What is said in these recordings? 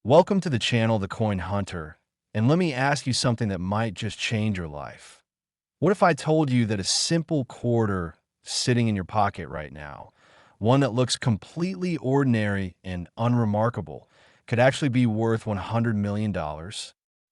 Welcome to the channel, The Coin Hunter, and let me ask you something that might just change your life. What if I told you that a simple quarter sitting in your pocket right now, one that looks completely ordinary and unremarkable, could actually be worth $100 million?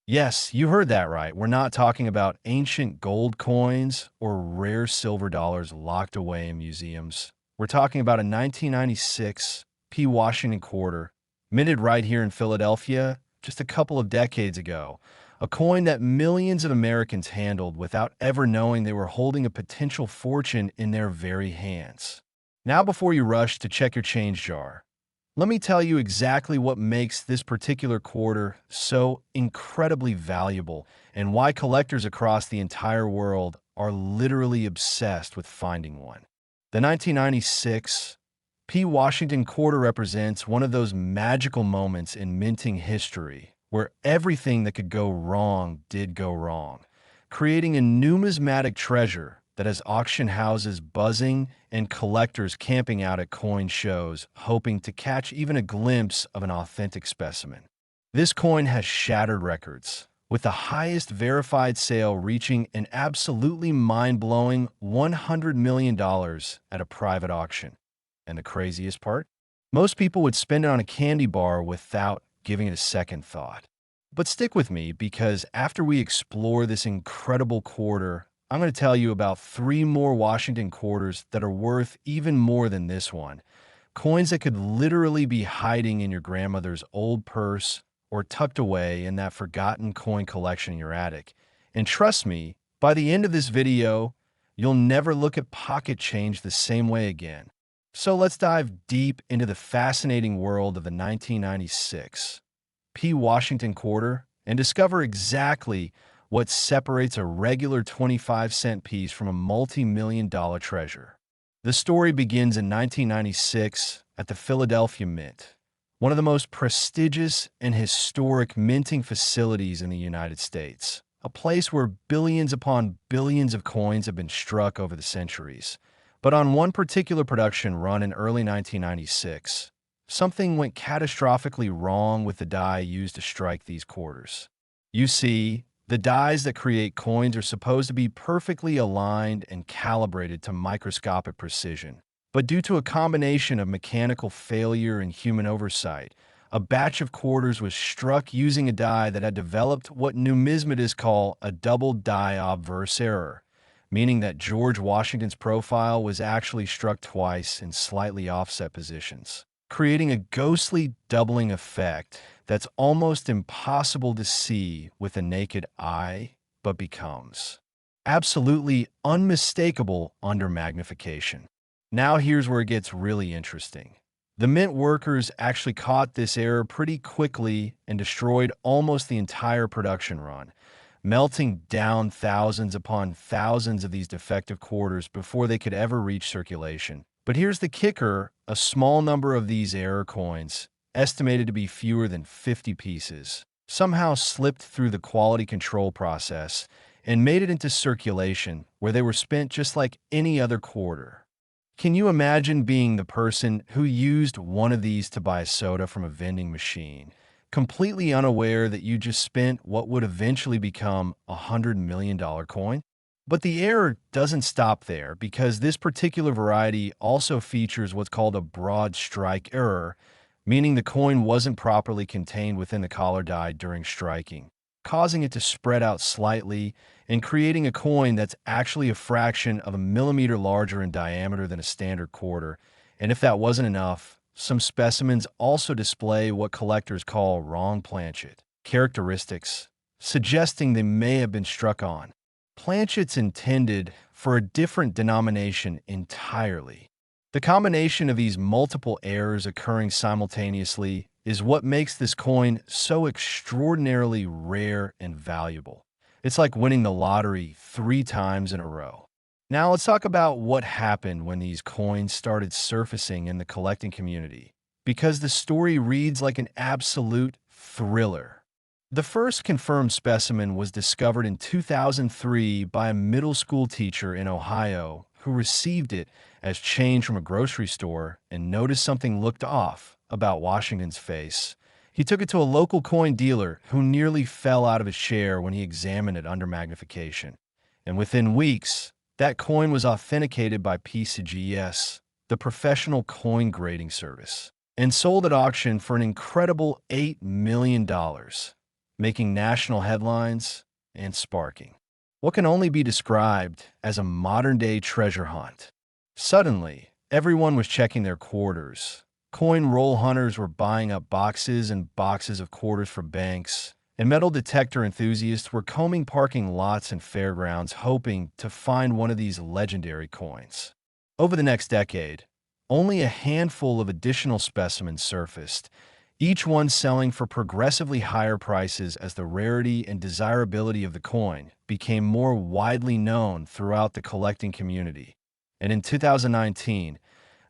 Yes, you heard that right. We're not talking about ancient gold coins or rare silver dollars locked away in museums. We're talking about a 1996 P. Washington quarter, minted right here in Philadelphia just a couple of decades ago. A coin that millions of Americans handled without ever knowing they were holding a potential fortune in their very hands. Now, before you rush to check your change jar, let me tell you exactly what makes this particular quarter so incredibly valuable and why collectors across the entire world are literally obsessed with finding one. The 1996 P. Washington quarter represents one of those magical moments in minting history where everything that could go wrong did go wrong, creating a numismatic treasure that has auction houses buzzing and collectors camping out at coin shows, hoping to catch even a glimpse of an authentic specimen. This coin has shattered records, with the highest verified sale reaching an absolutely mind-blowing $100 million at a private auction. And the craziest part? Most people would spend it on a candy bar without giving it a second thought. But stick with me, because after we explore this incredible quarter, I'm going to tell you about 3 more Washington quarters that are worth even more than this one. Coins that could literally be hiding in your grandmother's old purse or tucked away in that forgotten coin collection in your attic. And trust me, by the end of this video, you'll never look at pocket change the same way again. So let's dive deep into the fascinating world of the 1996 P. Washington quarter and discover exactly what separates a regular 25-cent piece from a multi-million-dollar treasure. The story begins in 1996 at the Philadelphia Mint, one of the most prestigious and historic minting facilities in the United States, a place where billions upon billions of coins have been struck over the centuries. But on one particular production run in early 1996, something went catastrophically wrong with the die used to strike these quarters. You see, the dies that create coins are supposed to be perfectly aligned and calibrated to microscopic precision. But due to a combination of mechanical failure and human oversight, a batch of quarters was struck using a die that had developed what numismatists call a double die obverse error, meaning that George Washington's profile was actually struck twice in slightly offset positions, creating a ghostly doubling effect that's almost impossible to see with a naked eye, but becomes absolutely unmistakable under magnification. Now here's where it gets really interesting. The mint workers actually caught this error pretty quickly and destroyed almost the entire production run, melting down thousands upon thousands of these defective quarters before they could ever reach circulation. But here's the kicker: a small number of these error coins, estimated to be fewer than 50 pieces, somehow slipped through the quality control process and made it into circulation, where they were spent just like any other quarter. Can you imagine being the person who used one of these to buy a soda from a vending machine, completely unaware that you just spent what would eventually become a $100 million coin? But the error doesn't stop there, because this particular variety also features what's called a broad strike error, meaning the coin wasn't properly contained within the collar die during striking, causing it to spread out slightly and creating a coin that's actually a fraction of a millimeter larger in diameter than a standard quarter. And if that wasn't enough, some specimens also display what collectors call wrong planchet characteristics, suggesting they may have been struck on planchets intended for a different denomination entirely. The combination of these multiple errors occurring simultaneously is what makes this coin so extraordinarily rare and valuable. It's like winning the lottery 3 times in a row. Now let's talk about what happened when these coins started surfacing in the collecting community, because the story reads like an absolute thriller. The first confirmed specimen was discovered in 2003 by a middle school teacher in Ohio who received it as change from a grocery store and noticed something looked off about Washington's face. He took it to a local coin dealer who nearly fell out of his chair when he examined it under magnification. And within weeks, that coin was authenticated by PCGS, the professional coin grading service, and sold at auction for an incredible $8 million, making national headlines and sparking what can only be described as a modern-day treasure hunt. Suddenly, everyone was checking their quarters. Coin roll hunters were buying up boxes and boxes of quarters for banks, and metal detector enthusiasts were combing parking lots and fairgrounds hoping to find one of these legendary coins. Over the next decade, only a handful of additional specimens surfaced, each one selling for progressively higher prices as the rarity and desirability of the coin became more widely known throughout the collecting community. And in 2019,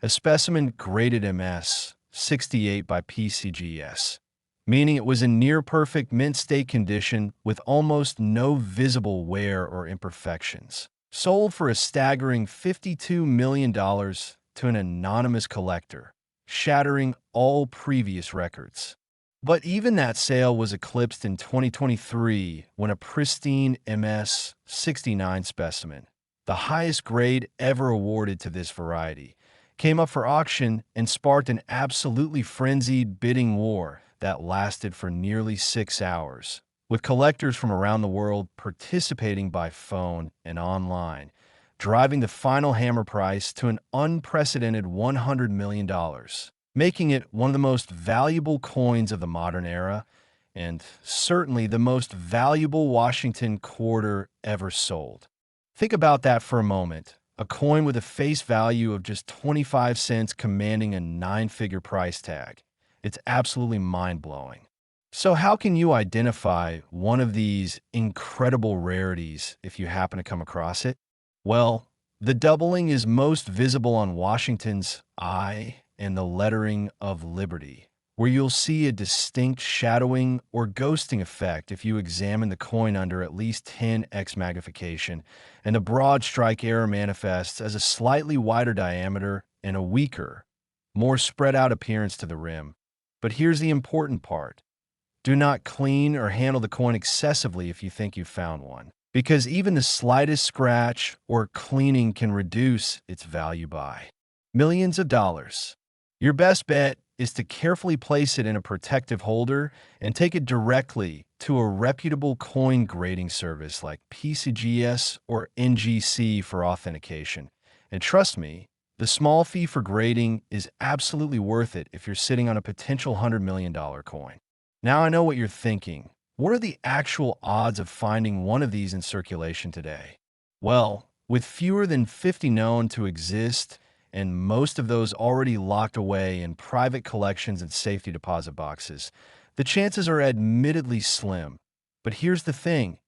a specimen graded MS-68 by PCGS, meaning it was in near-perfect mint-state condition with almost no visible wear or imperfections, sold for a staggering $52 million to an anonymous collector, shattering all previous records. But even that sale was eclipsed in 2023 when a pristine MS-69 specimen, the highest grade ever awarded to this variety, came up for auction and sparked an absolutely frenzied bidding war that lasted for nearly 6 hours, with collectors from around the world participating by phone and online, driving the final hammer price to an unprecedented $100 million, making it one of the most valuable coins of the modern era, and certainly the most valuable Washington quarter ever sold. Think about that for a moment. A coin with a face value of just 25 cents commanding a 9-figure price tag. It's absolutely mind-blowing. So how can you identify one of these incredible rarities if you happen to come across it? Well, the doubling is most visible on Washington's I and the lettering of Liberty, where you'll see a distinct shadowing or ghosting effect if you examine the coin under at least 10x magnification, and the broad strike error manifests as a slightly wider diameter and a weaker, more spread out appearance to the rim. But here's the important part. Do not clean or handle the coin excessively if you think you've found one, because even the slightest scratch or cleaning can reduce its value by millions of dollars. Your best bet is to carefully place it in a protective holder and take it directly to a reputable coin grading service like PCGS or NGC for authentication. And trust me, the small fee for grading is absolutely worth it if you're sitting on a potential $100 million coin. Now I know what you're thinking. What are the actual odds of finding one of these in circulation today? Well, with fewer than 50 known to exist, and most of those already locked away in private collections and safety deposit boxes, the chances are admittedly slim. But here's the thing.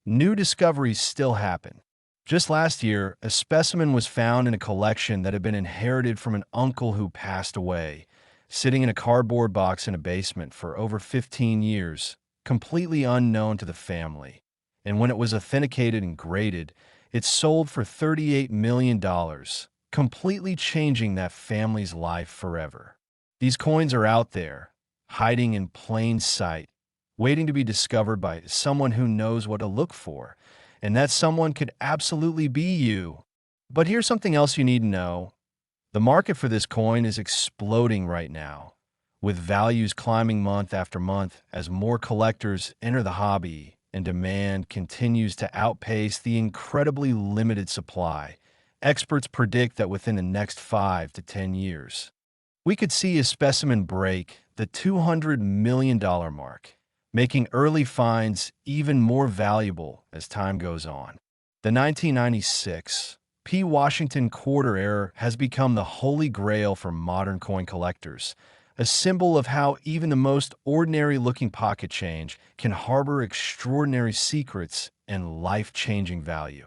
New discoveries still happen. Just last year, a specimen was found in a collection that had been inherited from an uncle who passed away, sitting in a cardboard box in a basement for over 15 years, completely unknown to the family. And when it was authenticated and graded, it sold for $38 million, completely changing that family's life forever. These coins are out there, hiding in plain sight, waiting to be discovered by someone who knows what to look for, and that someone could absolutely be you. But here's something else you need to know. The market for this coin is exploding right now, with values climbing month after month as more collectors enter the hobby and demand continues to outpace the incredibly limited supply. Experts predict that within the next 5 to 10 years, we could see a specimen break the $200 million mark, making early finds even more valuable as time goes on. The 1996 P. Washington quarter error has become the holy grail for modern coin collectors, a symbol of how even the most ordinary-looking pocket change can harbor extraordinary secrets and life-changing value.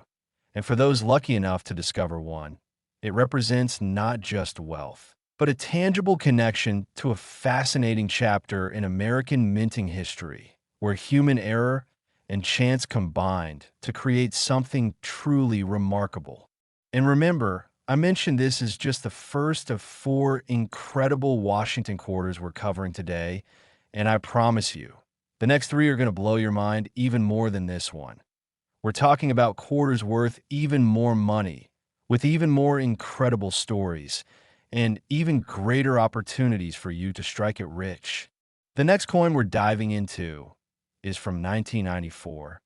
And for those lucky enough to discover one, it represents not just wealth, but a tangible connection to a fascinating chapter in American minting history, where human error and chance combined to create something truly remarkable. And remember, I mentioned this is just the first of 4 incredible Washington quarters we're covering today, And I promise you, the next three are going to blow your mind even more than this one. We're talking about quarters worth even more money, with even more incredible stories, and even greater opportunities for you to strike it rich. The next coin we're diving into is from 1994.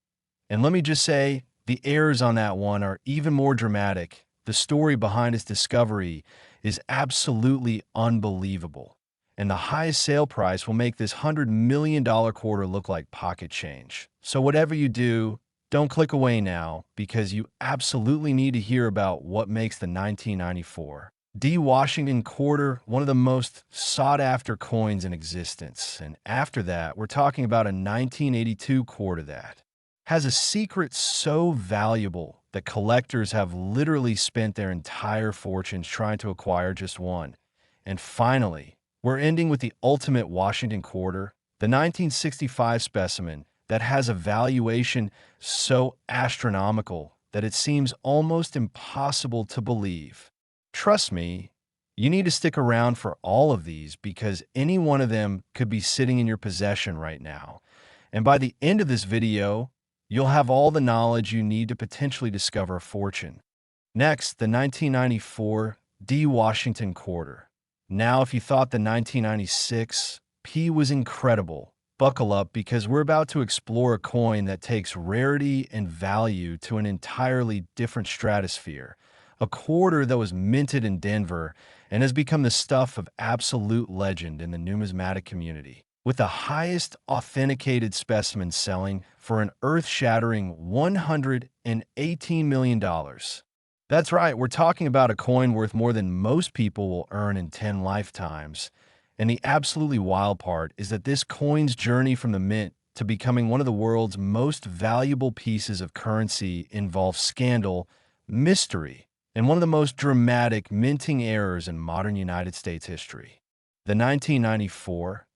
And let me just say, the errors on that one are even more dramatic. The story behind its discovery is absolutely unbelievable. And the highest sale price will make this $100 million quarter look like pocket change. So whatever you do, don't click away now, because you absolutely need to hear about what makes the 1994 D. Washington quarter one of the most sought-after coins in existence. And after that, we're talking about a 1982 quarter that has a secret so valuable that collectors have literally spent their entire fortunes trying to acquire just one. And finally, we're ending with the ultimate Washington quarter, the 1965 specimen that has a valuation so astronomical that it seems almost impossible to believe. Trust me, you need to stick around for all of these, because any one of them could be sitting in your possession right now. And by the end of this video, you'll have all the knowledge you need to potentially discover a fortune. Next, the 1994 D. Washington quarter. Now, if you thought the 1996 P was incredible, buckle up, because we're about to explore a coin that takes rarity and value to an entirely different stratosphere. A quarter that was minted in Denver and has become the stuff of absolute legend in the numismatic community, with the highest authenticated specimen selling for an earth-shattering $118 million. That's right, we're talking about a coin worth more than most people will earn in 10 lifetimes. And the absolutely wild part is that this coin's journey from the mint to becoming one of the world's most valuable pieces of currency involves scandal, mystery, and one of the most dramatic minting errors in modern United States history. The 1994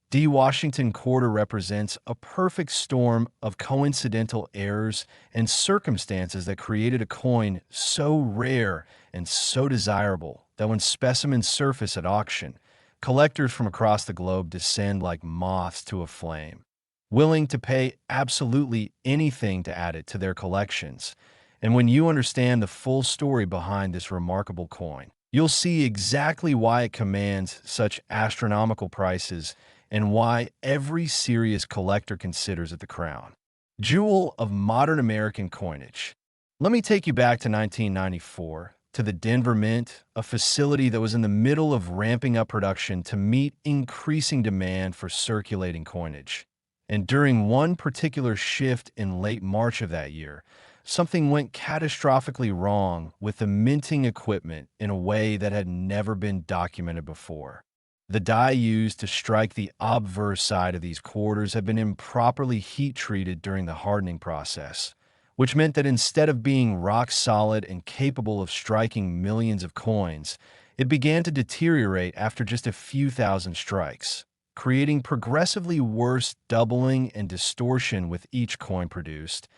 D. Washington quarter represents a perfect storm of coincidental errors and circumstances that created a coin so rare and so desirable that when specimens surface at auction, collectors from across the globe descend like moths to a flame, willing to pay absolutely anything to add it to their collections. And when you understand the full story behind this remarkable coin, you'll see exactly why it commands such astronomical prices and why every serious collector considers it the crown jewel of modern American coinage. Let me take you back to 1994, to the Denver Mint, a facility that was in the middle of ramping up production to meet increasing demand for circulating coinage. And during one particular shift in late March of that year, something went catastrophically wrong with the minting equipment in a way that had never been documented before. The die used to strike the obverse side of these quarters had been improperly heat-treated during the hardening process, which meant that instead of being rock solid and capable of striking millions of coins, it began to deteriorate after just a few thousand strikes, creating progressively worse doubling and distortion with each coin produced.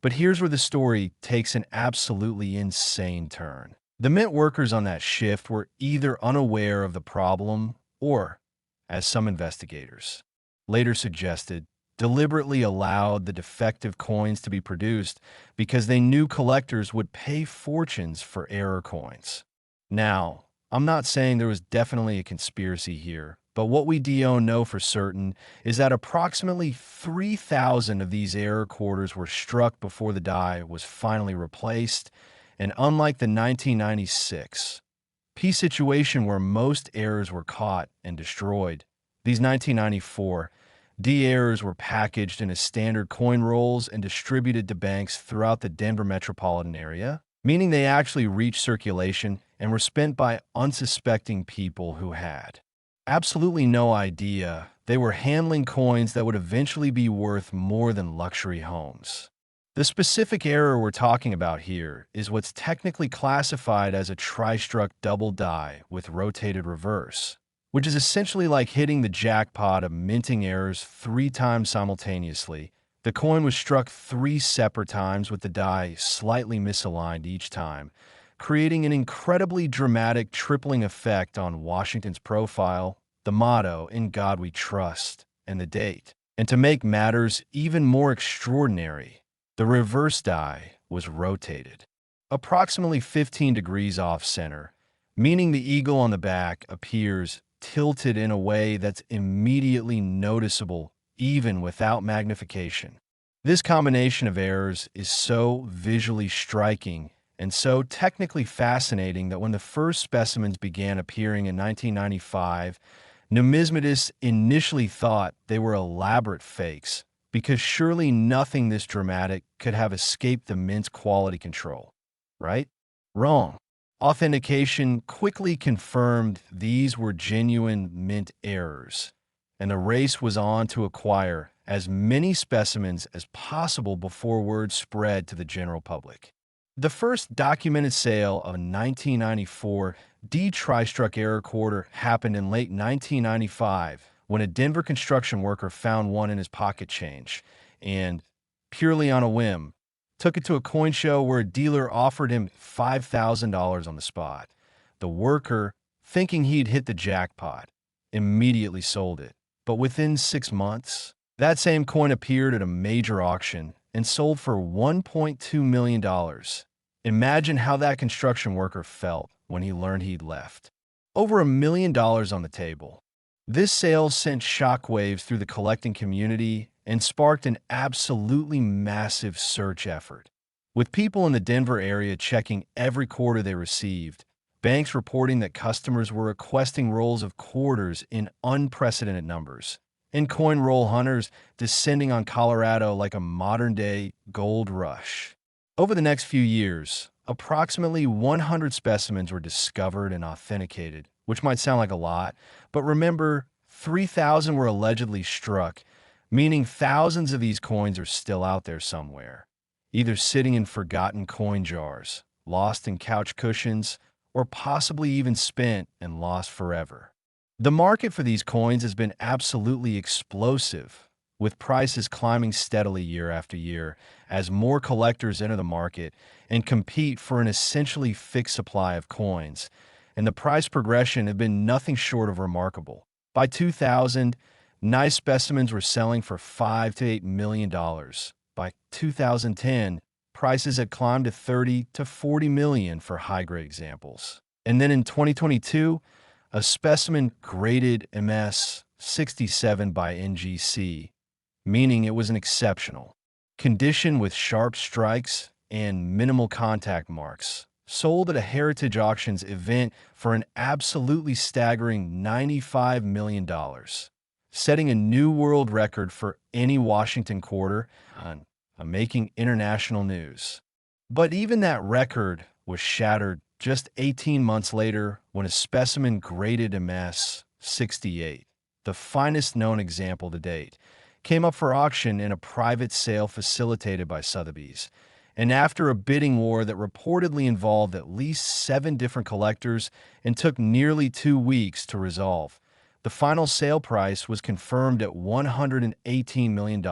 But here's where the story takes an absolutely insane turn. The mint workers on that shift were either unaware of the problem or, as some investigators later suggested, deliberately allowed the defective coins to be produced because they knew collectors would pay fortunes for error coins. Now, I'm not saying there was definitely a conspiracy here, but what we do know for certain is that approximately 3,000 of these error quarters were struck before the die was finally replaced, and unlike the 1996 P situation where most errors were caught and destroyed, these 1994 D errors were packaged in a standard coin rolls and distributed to banks throughout the Denver metropolitan area, meaning they actually reached circulation and were spent by unsuspecting people who had absolutely no idea they were handling coins that would eventually be worth more than luxury homes. The specific error we're talking about here is what's technically classified as a tri-struck double die with rotated reverse, which is essentially like hitting the jackpot of minting errors 3 times simultaneously. The coin was struck 3 separate times with the die slightly misaligned each time, creating an incredibly dramatic tripling effect on Washington's profile, the motto, "In God We Trust," and the date. And to make matters even more extraordinary, the reverse die was rotated approximately 15 degrees off center, meaning the eagle on the back appears tilted in a way that's immediately noticeable even without magnification. This combination of errors is so visually striking and so technically fascinating that when the first specimens began appearing in 1995, numismatists initially thought they were elaborate fakes because surely nothing this dramatic could have escaped the mint's quality control. Right? Wrong. Authentication quickly confirmed these were genuine mint errors, and the race was on to acquire as many specimens as possible before word spread to the general public. The first documented sale of a 1994 D-Tri-Struck error quarter happened in late 1995 when a Denver construction worker found one in his pocket change and, purely on a whim, took it to a coin show where a dealer offered him $5,000 on the spot. The worker, thinking he'd hit the jackpot, immediately sold it. But within 6 months, that same coin appeared at a major auction and sold for $1.2 million. Imagine how that construction worker felt when he learned he'd left over $1 million on the table. This sale sent shockwaves through the collecting community and sparked an absolutely massive search effort. With people in the Denver area checking every quarter they received, banks reporting that customers were requesting rolls of quarters in unprecedented numbers, and coin roll hunters descending on Colorado like a modern-day gold rush. Over the next few years, approximately 100 specimens were discovered and authenticated, which might sound like a lot, but remember, 3,000 were allegedly struck, meaning thousands of these coins are still out there somewhere, either sitting in forgotten coin jars, lost in couch cushions, or possibly even spent and lost forever. The market for these coins has been absolutely explosive, with prices climbing steadily year after year as more collectors enter the market and compete for an essentially fixed supply of coins, and the price progression has been nothing short of remarkable. By 2000, nice specimens were selling for $5 to $8 million. By 2010, prices had climbed to $30 to $40 million for high-grade examples. And then in 2022, a specimen graded MS 67 by NGC, meaning it was an exceptional condition with sharp strikes and minimal contact marks, sold at a Heritage Auctions event for an absolutely staggering $95 million, setting a new world record for any Washington quarter and making international news. But even that record was shattered just 18 months later when a specimen graded MS 68, the finest known example to date, came up for auction in a private sale facilitated by Sotheby's. And after a bidding war that reportedly involved at least 7 different collectors and took nearly 2 weeks to resolve, the final sale price was confirmed at $118 million,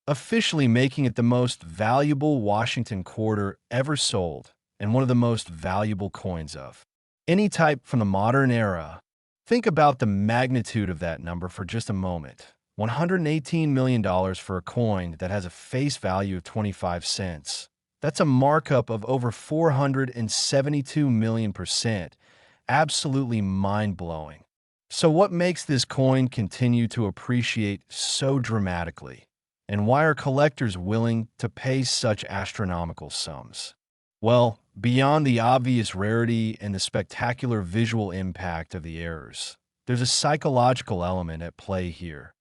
officially making it the most valuable Washington quarter ever sold and one of the most valuable coins of any type from the modern era. Think about the magnitude of that number for just a moment. $118 million for a coin that has a face value of 25 cents. That's a markup of over 472 million%. Absolutely mind-blowing. So what makes this coin continue to appreciate so dramatically? And why are collectors willing to pay such astronomical sums? Well, beyond the obvious rarity and the spectacular visual impact of the errors, there's a psychological element at play here.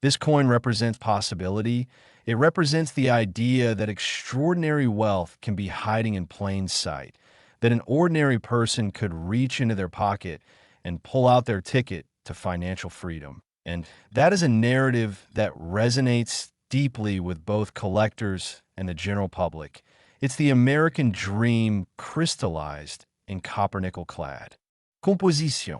This coin represents possibility. It represents the idea that extraordinary wealth can be hiding in plain sight, that an ordinary person could reach into their pocket and pull out their ticket to financial freedom. And that is a narrative that resonates deeply with both collectors and the general public. It's the American dream crystallized in copper-nickel clad composition.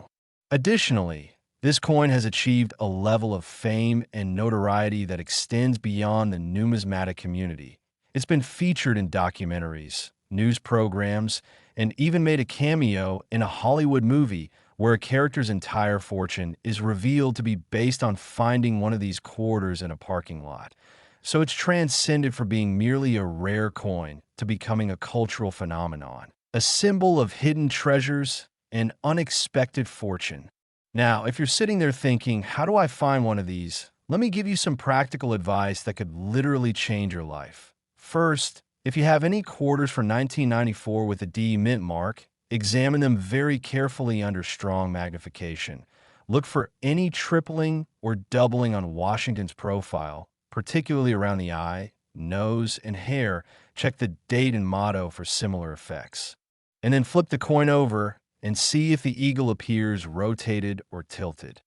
Additionally, this coin has achieved a level of fame and notoriety that extends beyond the numismatic community. It's been featured in documentaries, news programs, and even made a cameo in a Hollywood movie where a character's entire fortune is revealed to be based on finding one of these quarters in a parking lot. So it's transcended from being merely a rare coin to becoming a cultural phenomenon, a symbol of hidden treasures and unexpected fortune. Now, if you're sitting there thinking, how do I find one of these? Let me give you some practical advice that could literally change your life. First, if you have any quarters for 1994 with a D mint mark, examine them very carefully under strong magnification. Look for any tripling or doubling on Washington's profile, particularly around the eye, nose, and hair. Check the date and motto for similar effects. And then flip the coin over and see if the eagle appears rotated or tilted.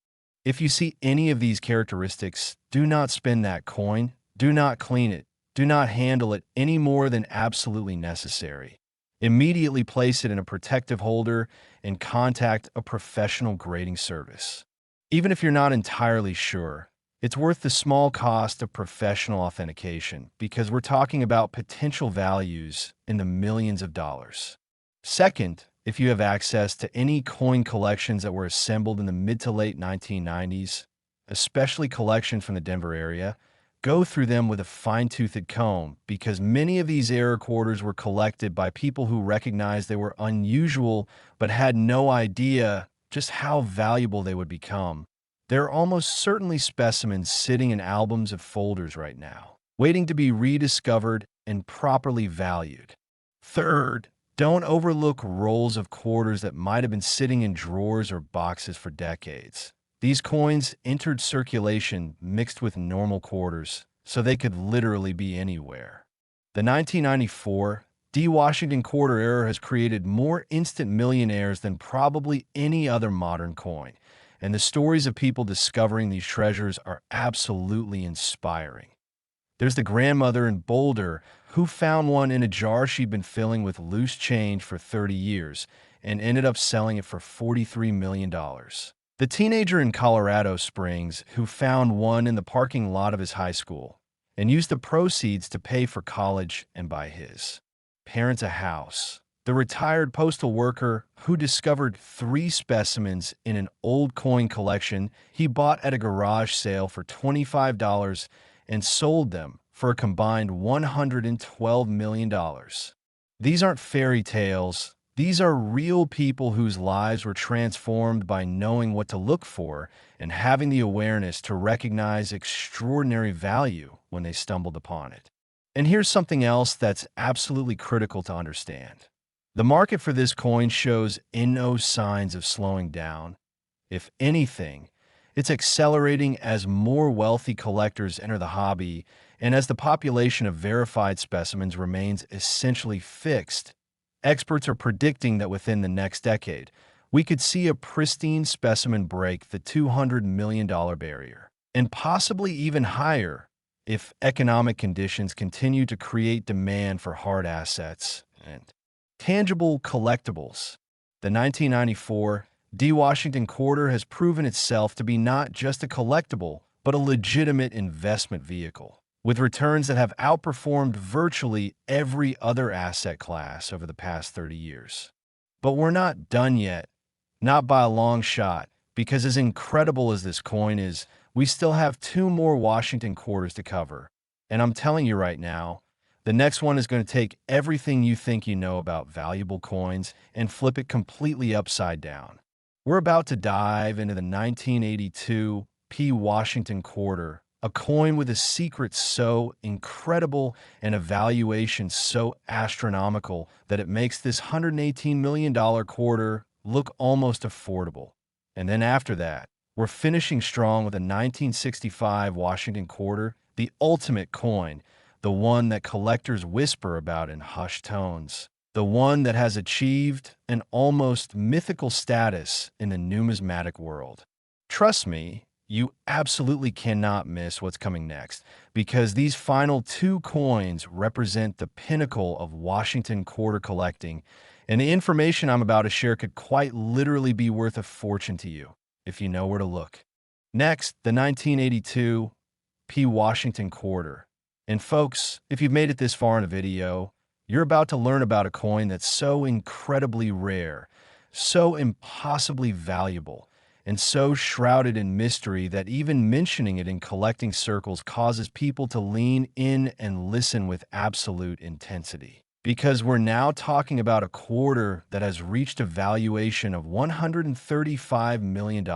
If you see any of these characteristics, do not spend that coin, do not clean it, do not handle it any more than absolutely necessary. Immediately place it in a protective holder and contact a professional grading service. Even if you're not entirely sure, it's worth the small cost of professional authentication because we're talking about potential values in the millions of dollars. Second, if you have access to any coin collections that were assembled in the mid to late 1990s, especially collections from the Denver area, go through them with a fine-toothed comb because many of these era quarters were collected by people who recognized they were unusual but had no idea just how valuable they would become. There are almost certainly specimens sitting in albums of folders right now, waiting to be rediscovered and properly valued. Third, don't overlook rolls of quarters that might have been sitting in drawers or boxes for decades. These coins entered circulation mixed with normal quarters, so they could literally be anywhere. The 1994 D. Washington quarter era has created more instant millionaires than probably any other modern coin, and the stories of people discovering these treasures are absolutely inspiring. There's the grandmother in Boulder who found one in a jar she'd been filling with loose change for 30 years and ended up selling it for $43 million. The teenager in Colorado Springs who found one in the parking lot of his high school and used the proceeds to pay for college and buy his parents a house. The retired postal worker who discovered 3 specimens in an old coin collection he bought at a garage sale for $25 and sold them for a combined $112 million. These aren't fairy tales. These are real people whose lives were transformed by knowing what to look for and having the awareness to recognize extraordinary value when they stumbled upon it. And here's something else that's absolutely critical to understand. The market for this coin shows no signs of slowing down. If anything, it's accelerating as more wealthy collectors enter the hobby and as the population of verified specimens remains essentially fixed. Experts are predicting that within the next decade, we could see a pristine specimen break the $200 million barrier, and possibly even higher if economic conditions continue to create demand for hard assets and tangible collectibles. The 1994 D. Washington quarter has proven itself to be not just a collectible, but a legitimate investment vehicle, with returns that have outperformed virtually every other asset class over the past 30 years. But we're not done yet, not by a long shot, because as incredible as this coin is, we still have 2 more Washington quarters to cover. And I'm telling you right now, the next one is going to take everything you think you know about valuable coins and flip it completely upside down. We're about to dive into the 1982 P. Washington quarter, a coin with a secret so incredible and a valuation so astronomical that it makes this $118 million quarter look almost affordable. And then after that, we're finishing strong with a 1965 Washington quarter, the ultimate coin, the one that collectors whisper about in hushed tones, the one that has achieved an almost mythical status in the numismatic world. Trust me, you absolutely cannot miss what's coming next, because these final 2 coins represent the pinnacle of Washington quarter collecting, and the information I'm about to share could quite literally be worth a fortune to you, if you know where to look. Next, the 1982 P. Washington quarter. And folks, if you've made it this far in a video, you're about to learn about a coin that's so incredibly rare, so impossibly valuable, and so shrouded in mystery that even mentioning it in collecting circles causes people to lean in and listen with absolute intensity. Because we're now talking about a quarter that has reached a valuation of $135 million,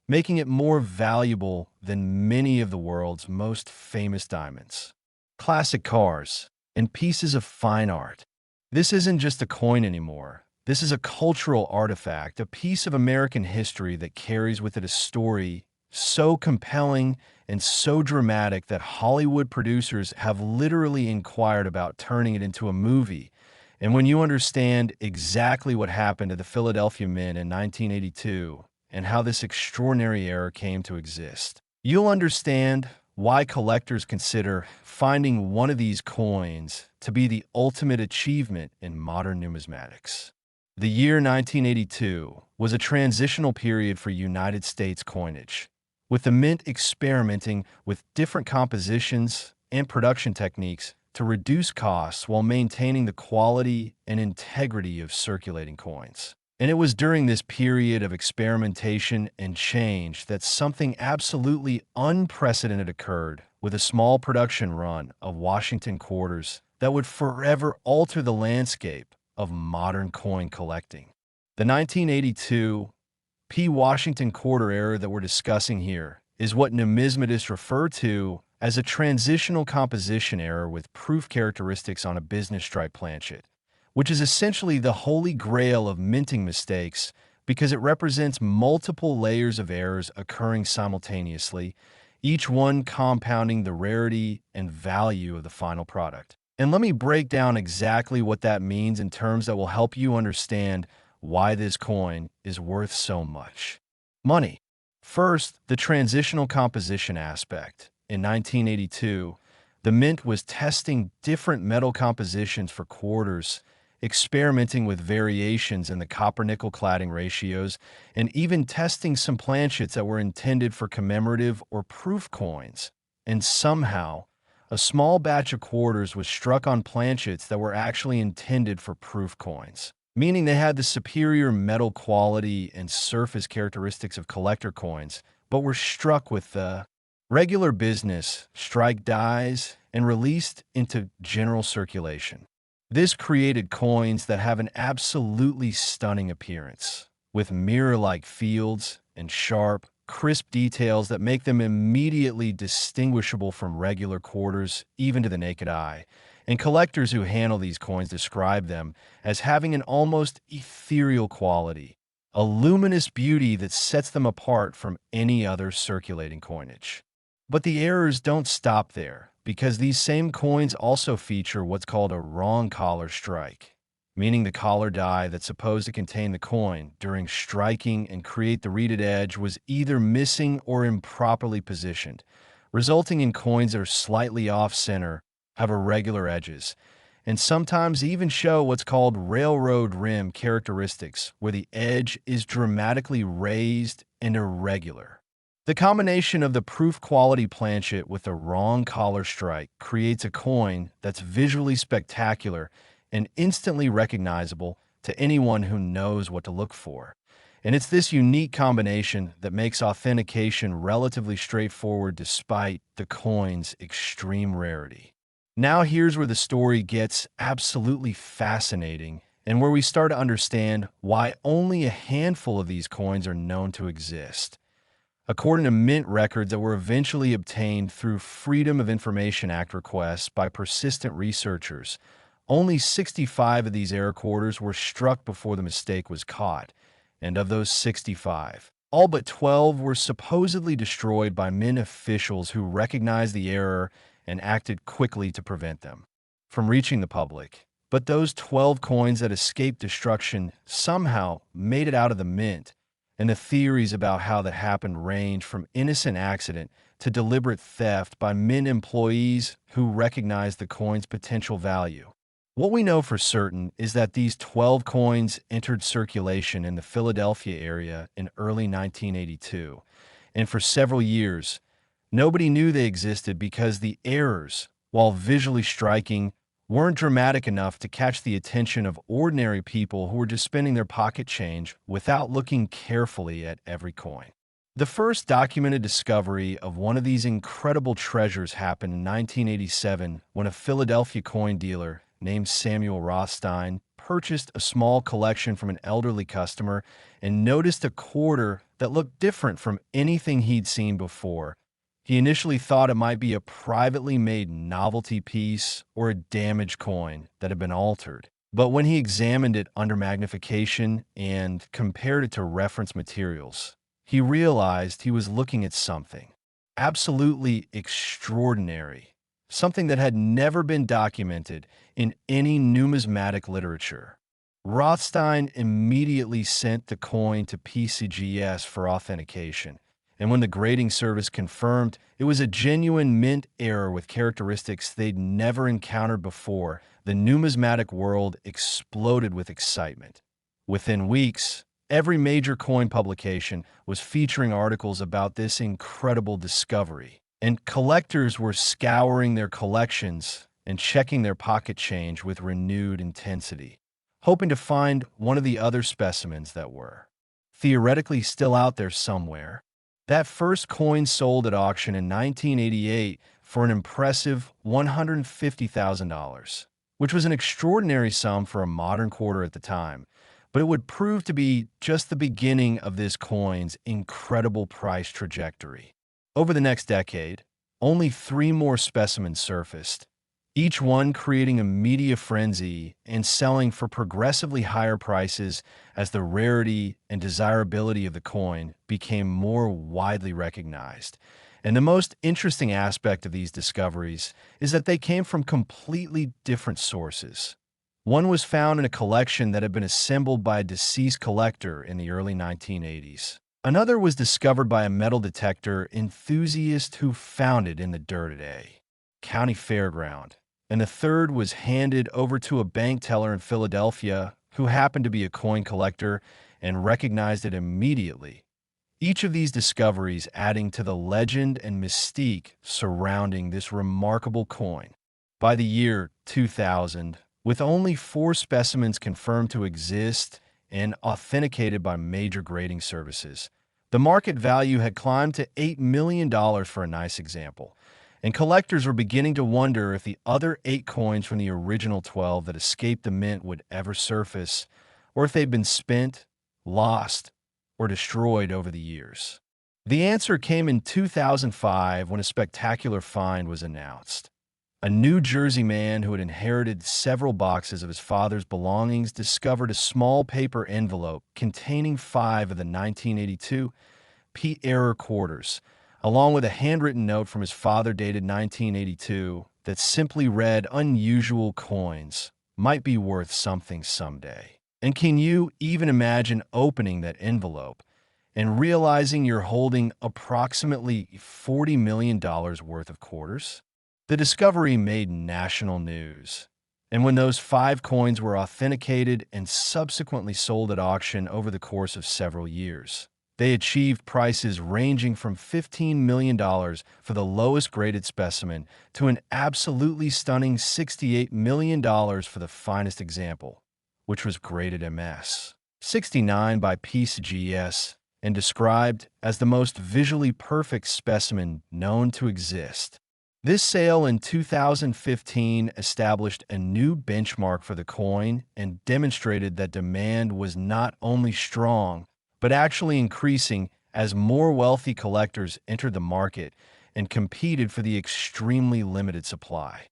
making it more valuable than many of the world's most famous diamonds, classic cars, and pieces of fine art. This isn't just a coin anymore. This is a cultural artifact, a piece of American history that carries with it a story so compelling and so dramatic that Hollywood producers have literally inquired about turning it into a movie. And when you understand exactly what happened to the Philadelphia Mint in 1982 and how this extraordinary error came to exist, you'll understand why collectors consider finding one of these coins to be the ultimate achievement in modern numismatics. The year 1982 was a transitional period for United States coinage, with the mint experimenting with different compositions and production techniques to reduce costs while maintaining the quality and integrity of circulating coins. And it was during this period of experimentation and change that something absolutely unprecedented occurred with a small production run of Washington quarters that would forever alter the landscape of modern coin collecting. The 1982 P. Washington quarter era that we're discussing here is what numismatists refer to as a transitional composition error with proof characteristics on a business stripe planchet, which is essentially the holy grail of minting mistakes because it represents multiple layers of errors occurring simultaneously, each one compounding the rarity and value of the final product. And let me break down exactly what that means in terms that will help you understand why this coin is worth so much money. First, the transitional composition aspect. In 1982, the mint was testing different metal compositions for quarters, experimenting with variations in the copper-nickel cladding ratios, and even testing some planchets that were intended for commemorative or proof coins. And somehow, a small batch of quarters was struck on planchets that were actually intended for proof coins, meaning they had the superior metal quality and surface characteristics of collector coins, but were struck with the regular business strike dies and released into general circulation. This created coins that have an absolutely stunning appearance, with mirror-like fields and sharp, crisp details that make them immediately distinguishable from regular quarters, even to the naked eye. And collectors who handle these coins describe them as having an almost ethereal quality, a luminous beauty that sets them apart from any other circulating coinage. But the errors don't stop there, because these same coins also feature what's called a wrong collar strike, meaning the collar die that's supposed to contain the coin during striking and create the reeded edge was either missing or improperly positioned, resulting in coins that are slightly off-center, have irregular edges, and sometimes even show what's called railroad rim characteristics, where the edge is dramatically raised and irregular. The combination of the proof quality planchet with the wrong collar strike creates a coin that's visually spectacular and instantly recognizable to anyone who knows what to look for. And it's this unique combination that makes authentication relatively straightforward despite the coin's extreme rarity. Now here's where the story gets absolutely fascinating and where we start to understand why only a handful of these coins are known to exist. According to mint records that were eventually obtained through Freedom of Information Act requests by persistent researchers, only 65 of these error quarters were struck before the mistake was caught, and of those 65, all but 12 were supposedly destroyed by mint officials who recognized the error and acted quickly to prevent them from reaching the public. But those 12 coins that escaped destruction somehow made it out of the mint, and the theories about how that happened range from innocent accident to deliberate theft by mint employees who recognized the coin's potential value. What we know for certain is that these 12 coins entered circulation in the Philadelphia area in early 1982, and for several years, nobody knew they existed because the errors, while visually striking, weren't dramatic enough to catch the attention of ordinary people who were just spending their pocket change without looking carefully at every coin. The first documented discovery of one of these incredible treasures happened in 1987 when a Philadelphia coin dealer named Samuel Rothstein purchased a small collection from an elderly customer and noticed a quarter that looked different from anything he'd seen before. He initially thought it might be a privately made novelty piece or a damaged coin that had been altered. But when he examined it under magnification and compared it to reference materials, he realized he was looking at something absolutely extraordinary, something that had never been documented in any numismatic literature. Rothstein immediately sent the coin to PCGS for authentication, and when the grading service confirmed it was a genuine mint error with characteristics they'd never encountered before, the numismatic world exploded with excitement. Within weeks, every major coin publication was featuring articles about this incredible discovery, and collectors were scouring their collections and checking their pocket change with renewed intensity, hoping to find one of the other specimens that were theoretically still out there somewhere. That first coin sold at auction in 1988 for an impressive $150,000, which was an extraordinary sum for a modern quarter at the time, but it would prove to be just the beginning of this coin's incredible price trajectory. Over the next decade, only 3 more specimens surfaced, each one creating a media frenzy and selling for progressively higher prices as the rarity and desirability of the coin became more widely recognized. And the most interesting aspect of these discoveries is that they came from completely different sources. One was found in a collection that had been assembled by a deceased collector in the early 1980s. Another was discovered by a metal detector enthusiast who found it in the dirt at a county fairground. And the third was handed over to a bank teller in Philadelphia who happened to be a coin collector and recognized it immediately. Each of these discoveries adding to the legend and mystique surrounding this remarkable coin. By the year 2000, with only 4 specimens confirmed to exist and authenticated by major grading services, the market value had climbed to $8 million for a nice example, and collectors were beginning to wonder if the other 8 coins from the original 12 that escaped the mint would ever surface, or if they'd been spent, lost, or destroyed over the years. The answer came in 2005 when a spectacular find was announced. A New Jersey man who had inherited several boxes of his father's belongings discovered a small paper envelope containing 5 of the 1982 P. error quarters, along with a handwritten note from his father dated 1982 that simply read, "Unusual coins might be worth something someday." And can you even imagine opening that envelope and realizing you're holding approximately $40 million worth of quarters? The discovery made national news, and when those 5 coins were authenticated and subsequently sold at auction over the course of several years, they achieved prices ranging from $15 million for the lowest graded specimen to an absolutely stunning $68 million for the finest example, which was graded MS 69 by PCGS and described as the most visually perfect specimen known to exist. This sale in 2015 established a new benchmark for the coin and demonstrated that demand was not only strong, but actually increasing as more wealthy collectors entered the market and competed for the extremely limited supply.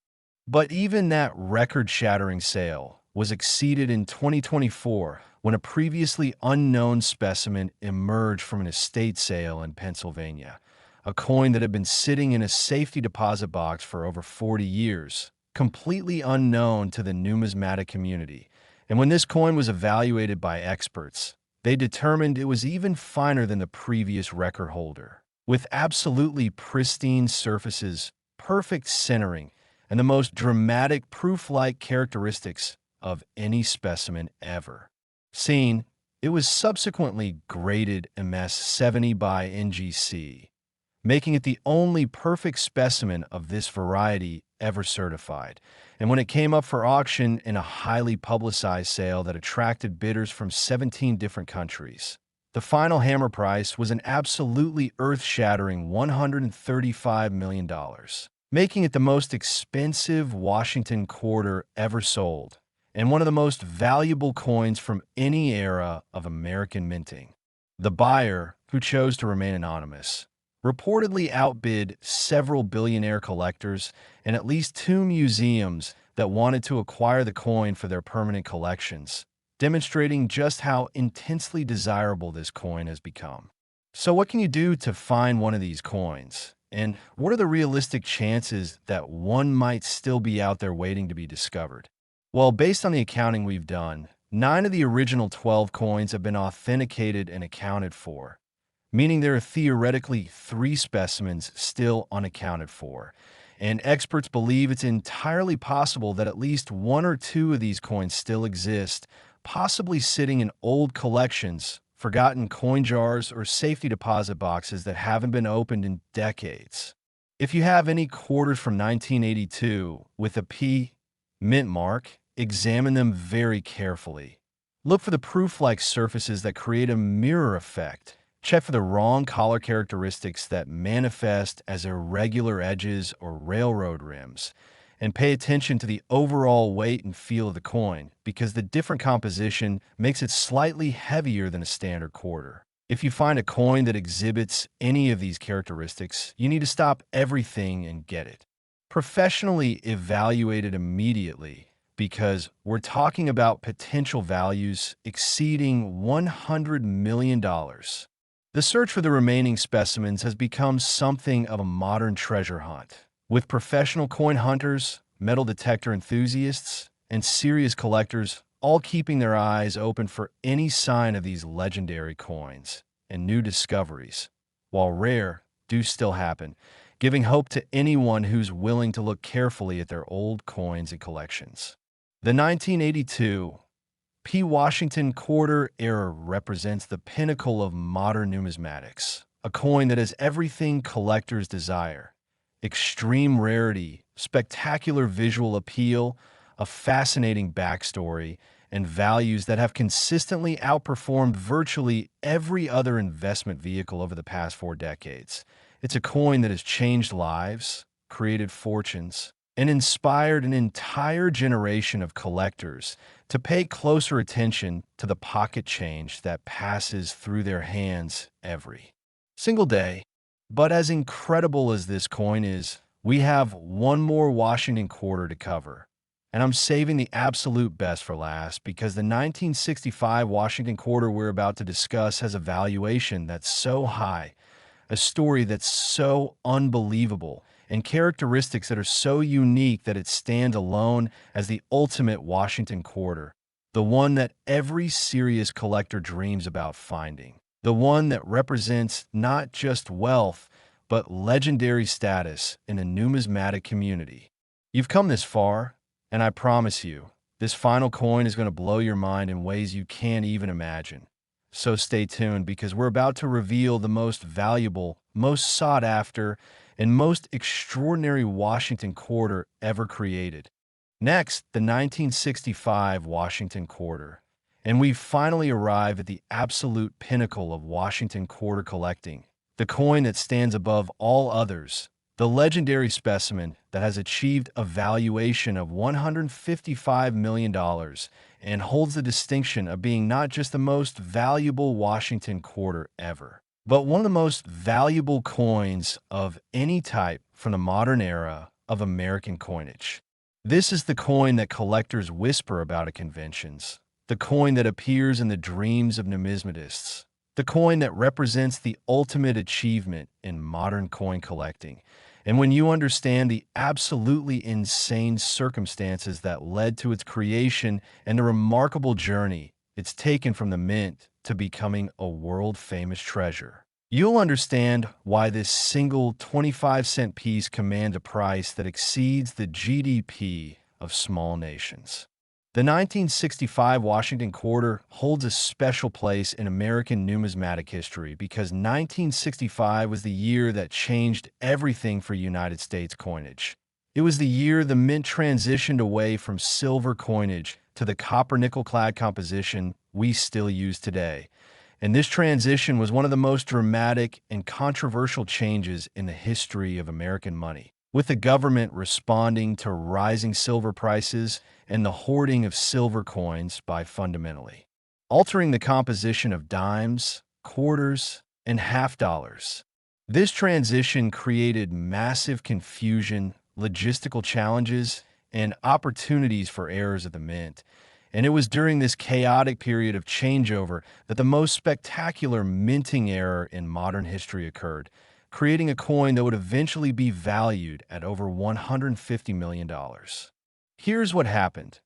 But even that record-shattering sale was exceeded in 2024 when a previously unknown specimen emerged from an estate sale in Pennsylvania, a coin that had been sitting in a safety deposit box for over 40 years, completely unknown to the numismatic community. And when this coin was evaluated by experts, they determined it was even finer than the previous record holder, with absolutely pristine surfaces, perfect centering, and the most dramatic proof-like characteristics of any specimen ever seen. It was subsequently graded MS 70 by NGC, making it the only perfect specimen of this variety ever certified. And when it came up for auction in a highly publicized sale that attracted bidders from 17 different countries, the final hammer price was an absolutely earth-shattering $135 million, making it the most expensive Washington quarter ever sold and one of the most valuable coins from any era of American minting. The buyer, who chose to remain anonymous, reportedly outbid several billionaire collectors and at least two museums that wanted to acquire the coin for their permanent collections, demonstrating just how intensely desirable this coin has become. So what can you do to find one of these coins? And what are the realistic chances that one might still be out there waiting to be discovered? Well, based on the accounting we've done, 9 of the original 12 coins have been authenticated and accounted for, meaning there are theoretically 3 specimens still unaccounted for. And experts believe it's entirely possible that at least 1 or 2 of these coins still exist, possibly sitting in old collections, forgotten coin jars, or safety deposit boxes that haven't been opened in decades. If you have any quarters from 1982 with a P mint mark, examine them very carefully. Look for the proof-like surfaces that create a mirror effect. Check for the wrong collar characteristics that manifest as irregular edges or railroad rims. And pay attention to the overall weight and feel of the coin, because the different composition makes it slightly heavier than a standard quarter. If you find a coin that exhibits any of these characteristics, you need to stop everything and get it professionally evaluated immediately, because we're talking about potential values exceeding $100 million. The search for the remaining specimens has become something of a modern treasure hunt, with professional coin hunters, metal detector enthusiasts, and serious collectors all keeping their eyes open for any sign of these legendary coins and new discoveries, while rare, do still happen, giving hope to anyone who's willing to look carefully at their old coins and collections. The 1982 P. Washington quarter era represents the pinnacle of modern numismatics, a coin that has everything collectors desire: extreme rarity, spectacular visual appeal, a fascinating backstory, and values that have consistently outperformed virtually every other investment vehicle over the past 4 decades. It's a coin that has changed lives, created fortunes, and inspired an entire generation of collectors to pay closer attention to the pocket change that passes through their hands every single day. But as incredible as this coin is, we have one more Washington quarter to cover. And I'm saving the absolute best for last, because the 1965 Washington quarter we're about to discuss has a valuation that's so high, a story that's so unbelievable, and characteristics that are so unique that it stands alone as the ultimate Washington quarter, the one that every serious collector dreams about finding, the one that represents not just wealth, but legendary status in a numismatic community. You've come this far, and I promise you, this final coin is going to blow your mind in ways you can't even imagine. So stay tuned, because we're about to reveal the most valuable, most sought after, and most extraordinary Washington quarter ever created. Next, the 1965 Washington quarter. And we've finally arrived at the absolute pinnacle of Washington quarter collecting, the coin that stands above all others, the legendary specimen that has achieved a valuation of $155 million and holds the distinction of being not just the most valuable Washington quarter ever, but one of the most valuable coins of any type from the modern era of American coinage. This is the coin that collectors whisper about at conventions, the coin that appears in the dreams of numismatists, the coin that represents the ultimate achievement in modern coin collecting. And when you understand the absolutely insane circumstances that led to its creation and the remarkable journey it's taken from the mint to becoming a world-famous treasure, you'll understand why this single 25-cent piece commands a price that exceeds the GDP of small nations. The 1965 Washington quarter holds a special place in American numismatic history because 1965 was the year that changed everything for United States coinage. It was the year the mint transitioned away from silver coinage to the copper-nickel-clad composition we still use today. And this transition was one of the most dramatic and controversial changes in the history of American money, with the government responding to rising silver prices and the hoarding of silver coins by fundamentally altering the composition of dimes, quarters, and half dollars. This transition created massive confusion, logistical challenges, and opportunities for errors at the mint. And it was during this chaotic period of changeover that the most spectacular minting error in modern history occurred, creating a coin that would eventually be valued at over $150 million. Here's what happened.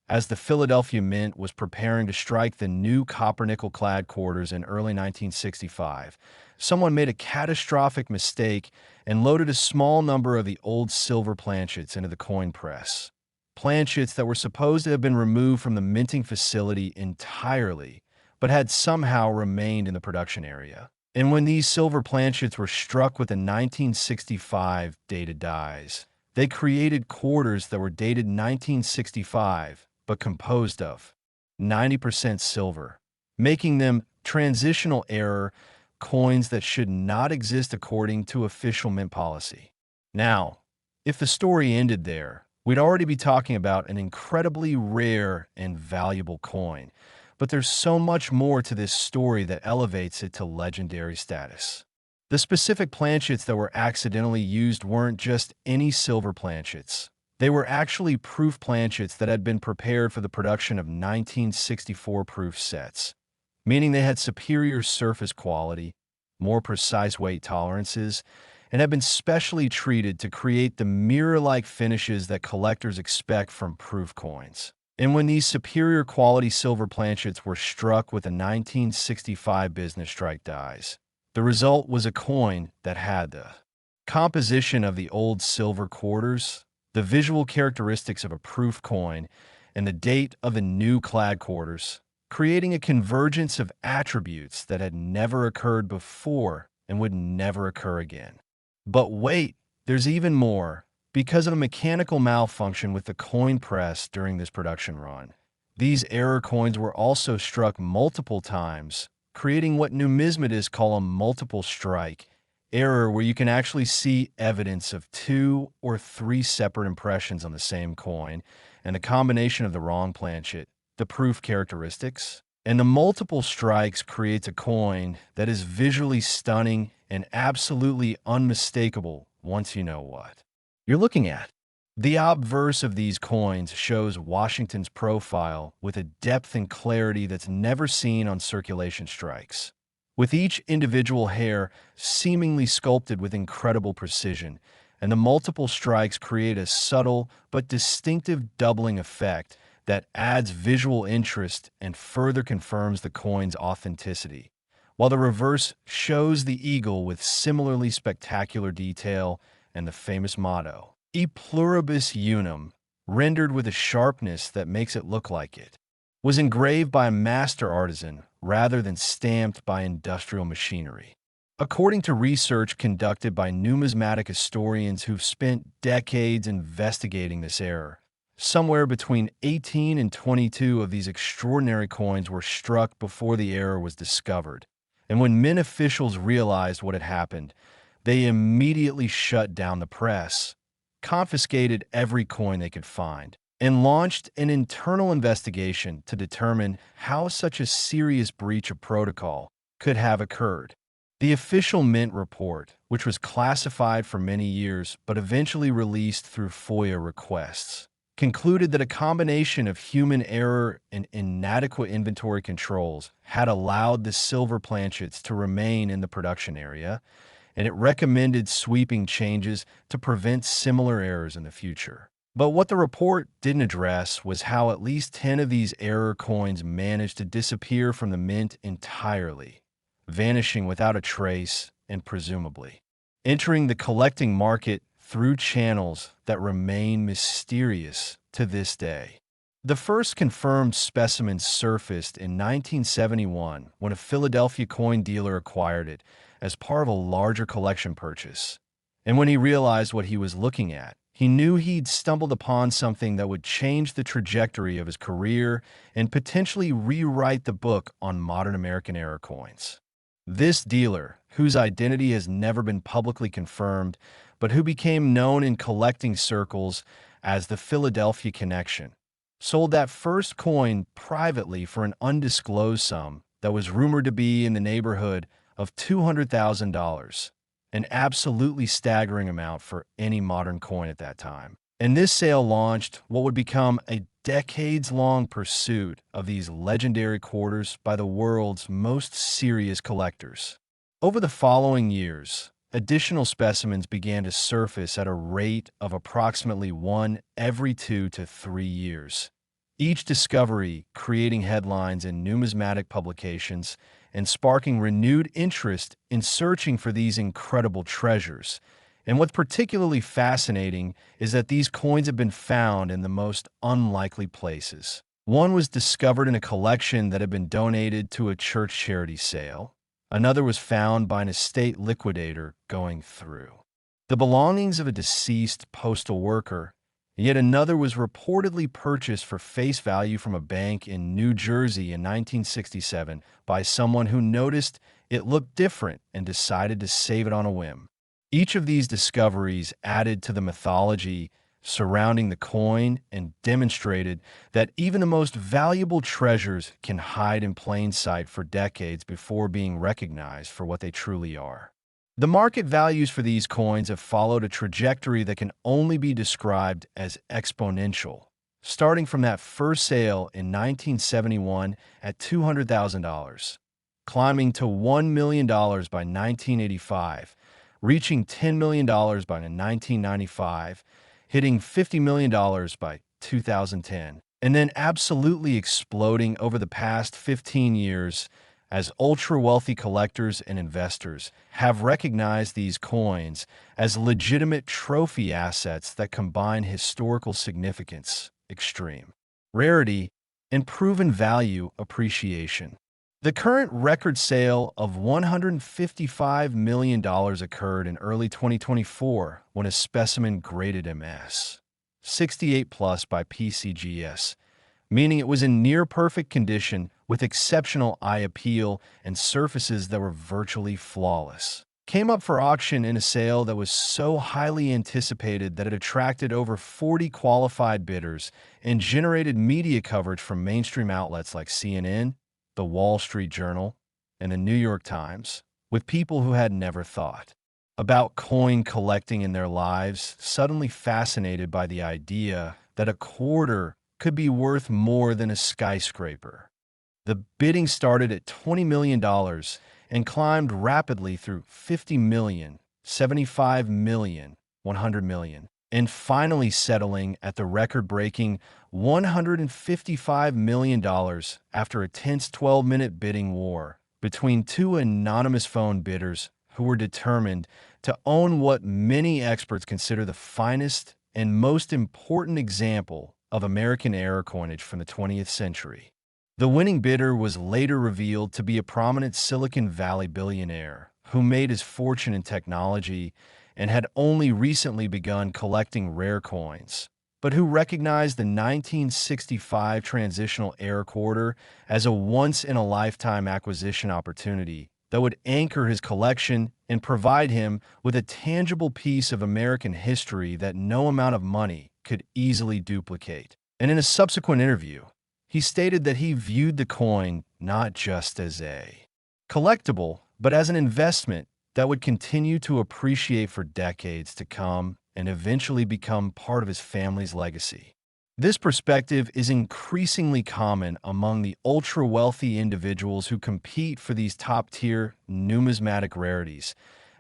As the Philadelphia Mint was preparing to strike the new copper-nickel-clad quarters in early 1965, someone made a catastrophic mistake and loaded a small number of the old silver planchets into the coin press. Planchets that were supposed to have been removed from the minting facility entirely, but had somehow remained in the production area. And when these silver planchets were struck with the 1965 dated dies, they created quarters that were dated 1965, but composed of 90% silver, making them transitional error coins that should not exist according to official mint policy. Now, if the story ended there, we'd already be talking about an incredibly rare and valuable coin, but there's so much more to this story that elevates it to legendary status. The specific planchets that were accidentally used weren't just any silver planchets. They were actually proof planchets that had been prepared for the production of 1964 proof sets, meaning they had superior surface quality, more precise weight tolerances, and had been specially treated to create the mirror-like finishes that collectors expect from proof coins. And when these superior quality silver planchets were struck with the 1965 business strike dies, the result was a coin that had the composition of the old silver quarters, the visual characteristics of a proof coin, and the date of the new clad quarters, creating a convergence of attributes that had never occurred before and would never occur again. But wait, there's even more. Because of a mechanical malfunction with the coin press during this production run, these error coins were also struck multiple times, creating what numismatists call a multiple strike error, where you can actually see evidence of 2 or 3 separate impressions on the same coin, and the combination of the wrong planchet, the proof characteristics, and the multiple strikes creates a coin that is visually stunning and absolutely unmistakable once you know what you're looking at. The obverse of these coins shows Washington's profile with a depth and clarity that's never seen on circulation strikes, with each individual hair seemingly sculpted with incredible precision, and the multiple strikes create a subtle but distinctive doubling effect that adds visual interest and further confirms the coin's authenticity, while the reverse shows the eagle with similarly spectacular detail and the famous motto, E pluribus unum, rendered with a sharpness that makes it look like it was engraved by a master artisan rather than stamped by industrial machinery. According to research conducted by numismatic historians who've spent decades investigating this error, somewhere between 18 and 22 of these extraordinary coins were struck before the error was discovered. And when mint officials realized what had happened, they immediately shut down the press, confiscated every coin they could find, and launched an internal investigation to determine how such a serious breach of protocol could have occurred. The official mint report, which was classified for many years but eventually released through FOIA requests, concluded that a combination of human error and inadequate inventory controls had allowed the silver planchets to remain in the production area, and it recommended sweeping changes to prevent similar errors in the future. But what the report didn't address was how at least 10 of these error coins managed to disappear from the mint entirely, vanishing without a trace and presumably entering the collecting market through channels that remain mysterious to this day. The first confirmed specimen surfaced in 1971 when a Philadelphia coin dealer acquired it as part of a larger collection purchase. And when he realized what he was looking at, he knew he'd stumbled upon something that would change the trajectory of his career and potentially rewrite the book on modern American era coins. This dealer, whose identity has never been publicly confirmed, but who became known in collecting circles as the Philadelphia Connection, sold that first coin privately for an undisclosed sum that was rumored to be in the neighborhood of $200,000, an absolutely staggering amount for any modern coin at that time. And this sale launched what would become a decades-long pursuit of these legendary quarters by the world's most serious collectors. Over the following years, additional specimens began to surface at a rate of approximately one every 2 to 3 years, each discovery creating headlines in numismatic publications and sparking renewed interest in searching for these incredible treasures. And what's particularly fascinating is that these coins have been found in the most unlikely places. One was discovered in a collection that had been donated to a church charity sale. Another was found by an estate liquidator going through the belongings of a deceased postal worker. Yet another was reportedly purchased for face value from a bank in New Jersey in 1967 by someone who noticed it looked different and decided to save it on a whim. Each of these discoveries added to the mythology surrounding the coin and demonstrated that even the most valuable treasures can hide in plain sight for decades before being recognized for what they truly are. The market values for these coins have followed a trajectory that can only be described as exponential, starting from that first sale in 1971 at $200,000, climbing to $1 million by 1985, reaching $10 million by 1995, hitting $50 million by 2010, and then absolutely exploding over the past 15 years as ultra-wealthy collectors and investors have recognized these coins as legitimate trophy assets that combine historical significance, extreme rarity, and proven value appreciation. The current record sale of $155 million occurred in early 2024 when a specimen graded MS 68 plus by PCGS, meaning it was in near-perfect condition with exceptional eye appeal and surfaces that were virtually flawless, came up for auction in a sale that was so highly anticipated that it attracted over 40 qualified bidders and generated media coverage from mainstream outlets like CNN, The Wall Street Journal, and the New York Times, with people who had never thought about coin collecting in their lives suddenly fascinated by the idea that a quarter could be worth more than a skyscraper. The bidding started at $20 million and climbed rapidly through $50 million, $75 million, $100 million, and finally settling at the record-breaking $155 million after a tense 12-minute bidding war between two anonymous phone bidders who were determined to own what many experts consider the finest and most important example of American-era coinage from the 20th century. The winning bidder was later revealed to be a prominent Silicon Valley billionaire who made his fortune in technology and had only recently begun collecting rare coins, but who recognized the 1965 transitional era quarter as a once-in-a-lifetime acquisition opportunity that would anchor his collection and provide him with a tangible piece of American history that no amount of money could easily duplicate. And in a subsequent interview, he stated that he viewed the coin not just as a collectible, but as an investment that would continue to appreciate for decades to come and eventually become part of his family's legacy. This perspective is increasingly common among the ultra-wealthy individuals who compete for these top-tier numismatic rarities,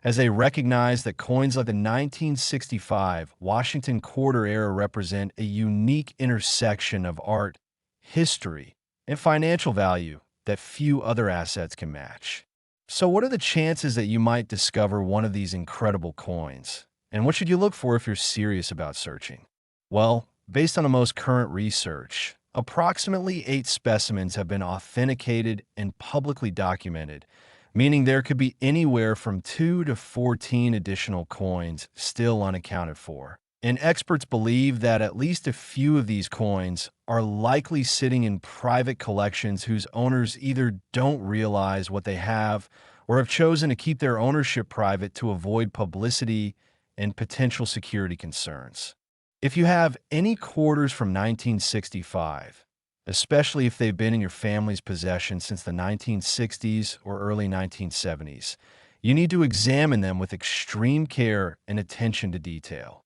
as they recognize that coins like the 1965 Washington Quarter era represent a unique intersection of art, history, and financial value that few other assets can match. So what are the chances that you might discover one of these incredible coins? And what should you look for if you're serious about searching? Well, based on the most current research, Approximately 8 specimens have been authenticated and publicly documented, meaning there could be anywhere from 2 to 14 additional coins still unaccounted for. And experts believe that at least a few of these coins are likely sitting in private collections whose owners either don't realize what they have or have chosen to keep their ownership private to avoid publicity and potential security concerns. If you have any quarters from 1965, especially if they've been in your family's possession since the 1960s or early 1970s, you need to examine them with extreme care and attention to detail.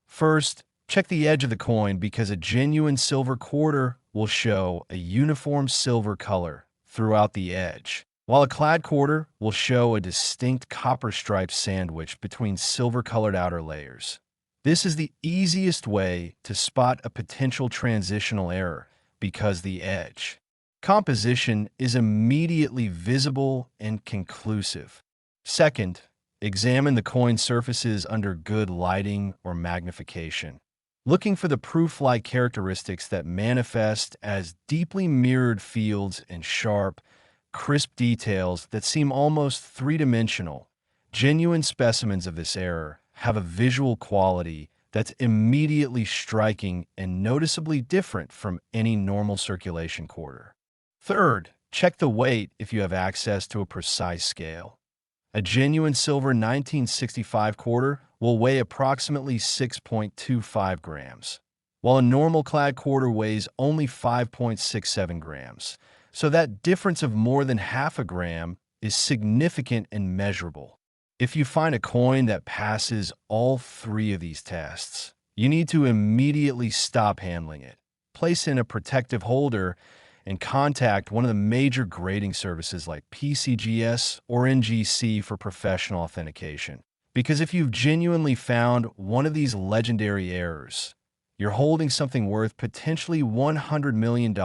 First, check the edge of the coin because a genuine silver quarter will show a uniform silver color throughout the edge, while a clad quarter will show a distinct copper striped sandwich between silver-colored outer layers. This is the easiest way to spot a potential transitional error because the edge composition is immediately visible and conclusive. Second, examine the coin surfaces under good lighting or magnification, looking for the proof-like characteristics that manifest as deeply mirrored fields and sharp, crisp details that seem almost three-dimensional. Genuine specimens of this error have a visual quality that's immediately striking and noticeably different from any normal circulation quarter. Third, check the weight if you have access to a precise scale. A genuine silver 1965 quarter will weigh approximately 6.25 grams, while a normal clad quarter weighs only 5.67 grams. So that difference of more than half a gram is significant and measurable. If you find a coin that passes all three of these tests, you need to immediately stop handling it, place it in a protective holder, and contact one of the major grading services like PCGS or NGC for professional authentication. Because if you've genuinely found one of these legendary errors, you're holding something worth potentially $100 million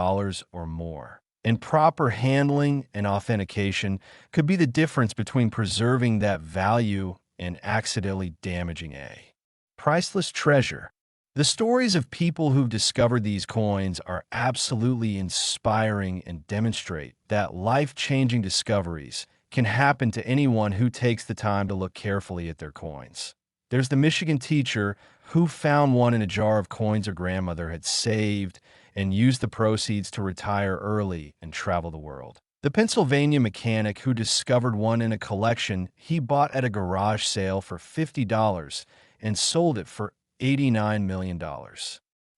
or more. And proper handling and authentication could be the difference between preserving that value and accidentally damaging a priceless treasure. The stories of people who've discovered these coins are absolutely inspiring and demonstrate that life-changing discoveries can happen to anyone who takes the time to look carefully at their coins. There's the Michigan teacher who found one in a jar of coins her grandmother had saved and used the proceeds to retire early and travel the world. The Pennsylvania mechanic who discovered one in a collection he bought at a garage sale for $50 and sold it for $89 million,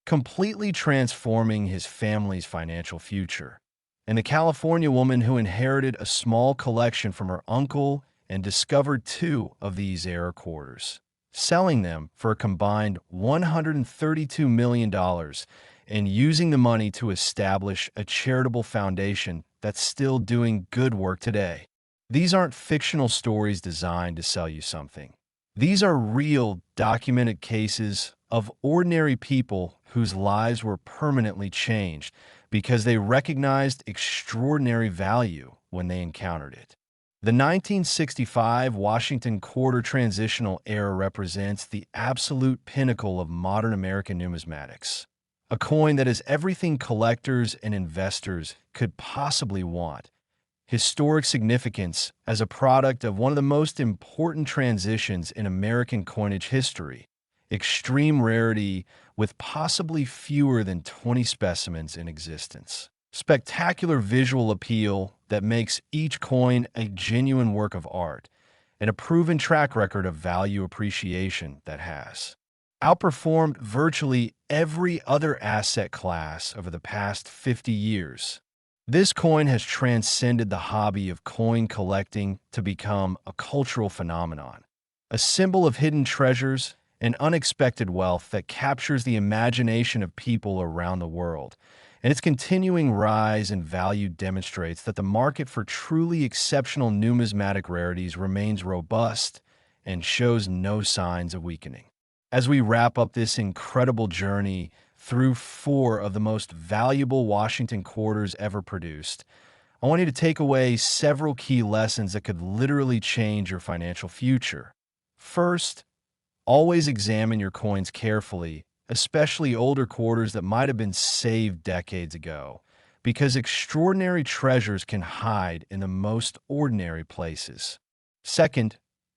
completely transforming his family's financial future. And the California woman who inherited a small collection from her uncle and discovered two of these error quarters, selling them for a combined $132 million and using the money to establish a charitable foundation that's still doing good work today. These aren't fictional stories designed to sell you something. These are real, documented cases of ordinary people whose lives were permanently changed because they recognized extraordinary value when they encountered it. The 1965 Washington quarter transitional era represents the absolute pinnacle of modern American numismatics, a coin that is everything collectors and investors could possibly want. Historic significance as a product of one of the most important transitions in American coinage history, extreme rarity with possibly fewer than 20 specimens in existence, spectacular visual appeal that makes each coin a genuine work of art, and a proven track record of value appreciation that has outperformed virtually every other asset class over the past 50 years. This coin has transcended the hobby of coin collecting to become a cultural phenomenon, a symbol of hidden treasures and unexpected wealth that captures the imagination of people around the world. And its continuing rise in value demonstrates that the market for truly exceptional numismatic rarities remains robust and shows no signs of weakening. As we wrap up this incredible journey through four of the most valuable Washington quarters ever produced, I want you to take away several key lessons that could literally change your financial future. First, always examine your coins carefully, especially older quarters that might have been saved decades ago, because extraordinary treasures can hide in the most ordinary places. Second,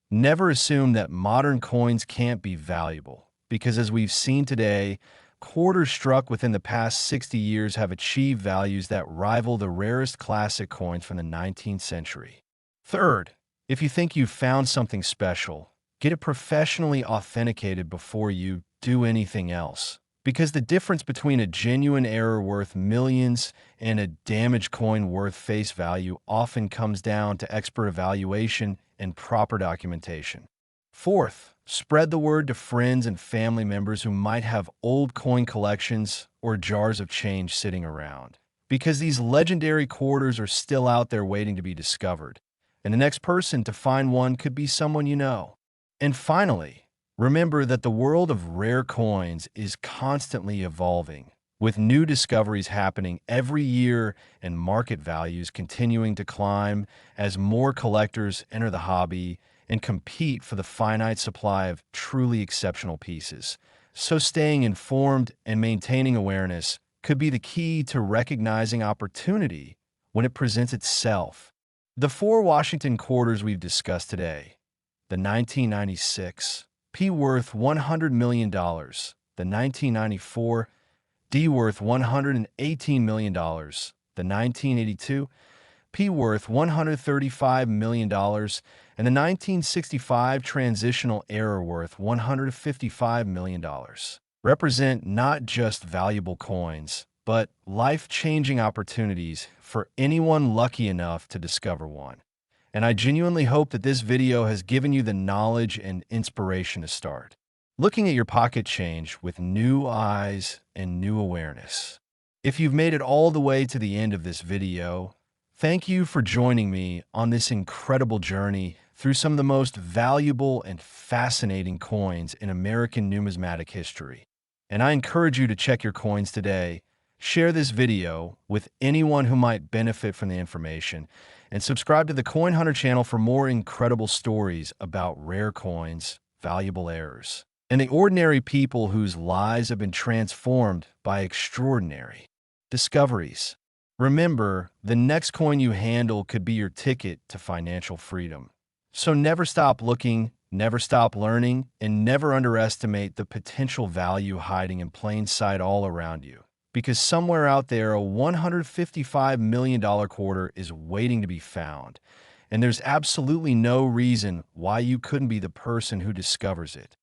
never assume that modern coins can't be valuable, because as we've seen today, quarters struck within the past 60 years have achieved values that rival the rarest classic coins from the 19th century. Third, if you think you've found something special, get it professionally authenticated before you do anything else. Because the difference between a genuine error worth millions and a damaged coin worth face value often comes down to expert evaluation and proper documentation. Fourth, spread the word to friends and family members who might have old coin collections or jars of change sitting around. Because these legendary quarters are still out there waiting to be discovered, and the next person to find one could be someone you know. And finally, remember that the world of rare coins is constantly evolving, with new discoveries happening every year and market values continuing to climb as more collectors enter the hobby and compete for the finite supply of truly exceptional pieces. So staying informed and maintaining awareness could be the key to recognizing opportunity when it presents itself. The four Washington quarters we've discussed today: the 1996 P worth $100 million, the 1994 D worth $118 million, the 1982 P worth $135 million, and the 1965 transitional error worth $155 million represent not just valuable coins, but life-changing opportunities for anyone lucky enough to discover one. And I genuinely hope that this video has given you the knowledge and inspiration to start looking at your pocket change with new eyes and new awareness. If you've made it all the way to the end of this video, thank you for joining me on this incredible journey through some of the most valuable and fascinating coins in American numismatic history. And I encourage you to check your coins today, share this video with anyone who might benefit from the information, and subscribe to the Coin Hunter channel for more incredible stories about rare coins, valuable errors, and the ordinary people whose lives have been transformed by extraordinary discoveries. Remember, the next coin you handle could be your ticket to financial freedom. So never stop looking, never stop learning, and never underestimate the potential value hiding in plain sight all around you. Because somewhere out there, a $155 million quarter is waiting to be found, and there's absolutely no reason why you couldn't be the person who discovers it.